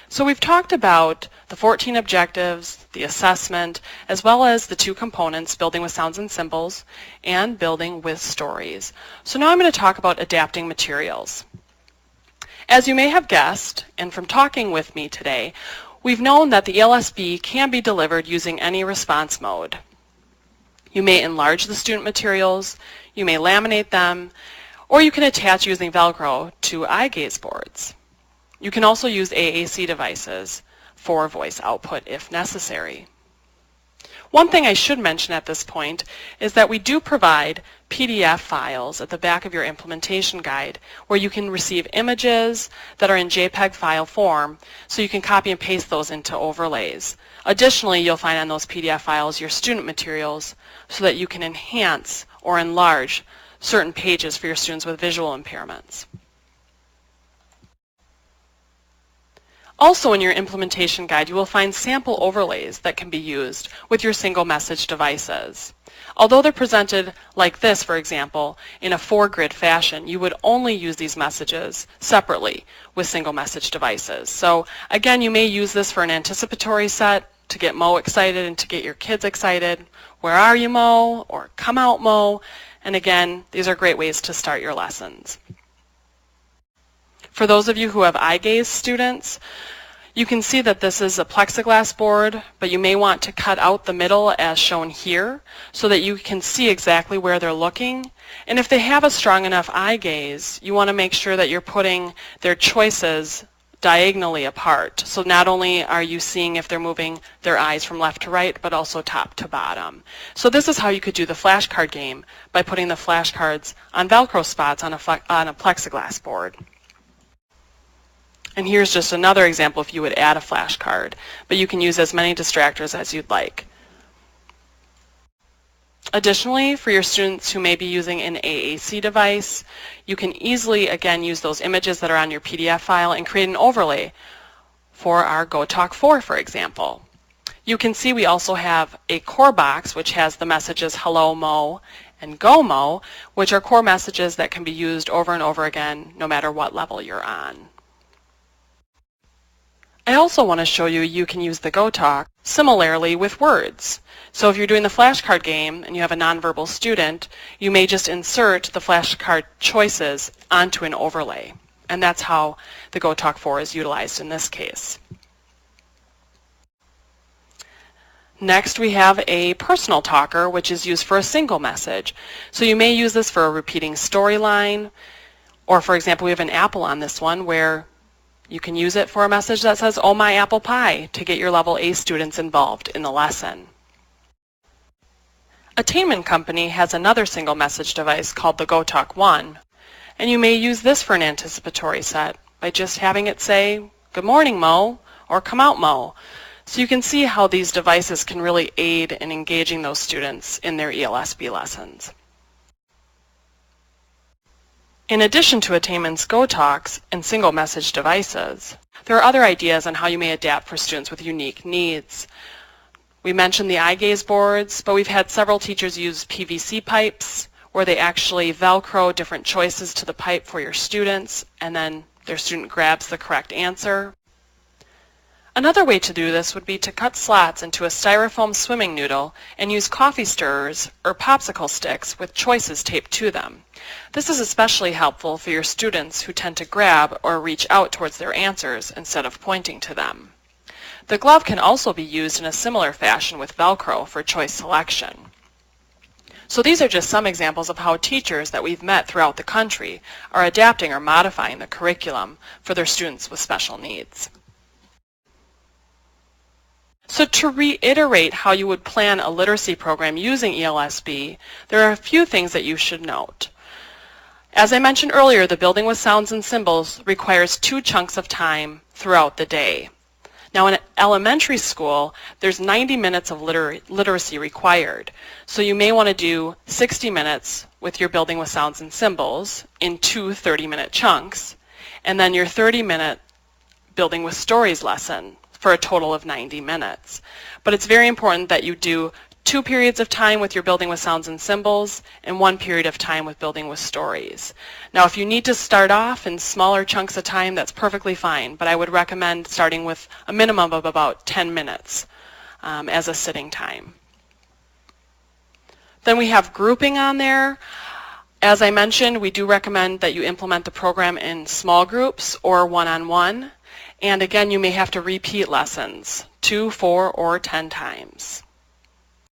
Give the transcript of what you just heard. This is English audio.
So we've talked about the 14 objectives, the assessment, as well as the two components, building with sounds and symbols and building with stories. So now I'm going to talk about adapting materials. As you may have guessed, and from talking with me today, we've known that the ELSB can be delivered using any response mode. You may enlarge the student materials, you may laminate them, or you can attach using Velcro to eye gaze boards. You can also use AAC devices for voice output if necessary. One thing I should mention at this point is that we do provide PDF files at the back of your implementation guide where you can receive images that are in JPEG file form, so you can copy and paste those into overlays. Additionally, you'll find on those PDF files your student materials so that you can enhance or enlarge certain pages for your students with visual impairments. Also in your implementation guide, you will find sample overlays that can be used with your single message devices. Although they're presented like this, for example, in a 4-grid fashion, you would only use these messages separately with single message devices. So again, you may use this for an anticipatory set to get Mo excited and to get your kids excited. Where are you, Mo? Or come out, Mo? And again, these are great ways to start your lessons. For those of you who have eye gaze students, you can see that this is a plexiglass board, but you may want to cut out the middle as shown here so that you can see exactly where they're looking. And if they have a strong enough eye gaze, you want to make sure that you're putting their choices diagonally apart. So not only are you seeing if they're moving their eyes from left to right, but also top to bottom. So this is how you could do the flashcard game, by putting the flashcards on Velcro spots on a plexiglass board. And here's just another example if you would add a flashcard, but you can use as many distractors as you'd like. Additionally, for your students who may be using an AAC device, you can easily, again, use those images that are on your PDF file and create an overlay for our Go Talk 4, for example. You can see we also have a core box which has the messages Hello Mo and Go Mo, which are core messages that can be used over and over again no matter what level you're on. I also want to show you can use the Go Talk similarly with words. So if you're doing the flashcard game and you have a nonverbal student, you may just insert the flashcard choices onto an overlay. And that's how the Go Talk 4 is utilized in this case. Next, we have a personal talker, which is used for a single message. So you may use this for a repeating storyline, or for example, we have an apple on this one where you can use it for a message that says, "Oh my apple pie," to get your level A students involved in the lesson. Attainment Company has another single message device called the Go Talk 1, and you may use this for an anticipatory set by just having it say, "Good morning, Mo," or "Come out, Mo." So you can see how these devices can really aid in engaging those students in their ELSB lessons. In addition to Attainment's Go Talks and single message devices, there are other ideas on how you may adapt for students with unique needs. We mentioned the eye gaze boards, but we've had several teachers use PVC pipes where they actually Velcro different choices to the pipe for your students, and then their student grabs the correct answer. Another way to do this would be to cut slots into a styrofoam swimming noodle and use coffee stirrers or popsicle sticks with choices taped to them. This is especially helpful for your students who tend to grab or reach out towards their answers instead of pointing to them. The glove can also be used in a similar fashion with Velcro for choice selection. So these are just some examples of how teachers that we've met throughout the country are adapting or modifying the curriculum for their students with special needs. So to reiterate how you would plan a literacy program using ELSB, there are a few things that you should note. As I mentioned earlier, the building with sounds and symbols requires 2 chunks of time throughout the day. Now in elementary school, there's 90 minutes of literacy required. So you may want to do 60 minutes with your building with sounds and symbols in 2 30-minute chunks, and then your 30-minute building with stories lesson for a total of 90 minutes. But it's very important that you do 2 periods of time with your building with sounds and symbols, and 1 period of time with building with stories. Now if you need to start off in smaller chunks of time, that's perfectly fine, but I would recommend starting with a minimum of about 10 minutes as a sitting time. Then we have grouping on there. As I mentioned, we do recommend that you implement the program in small groups or one-on-one. And again, you may have to repeat lessons 2, 4, or 10 times.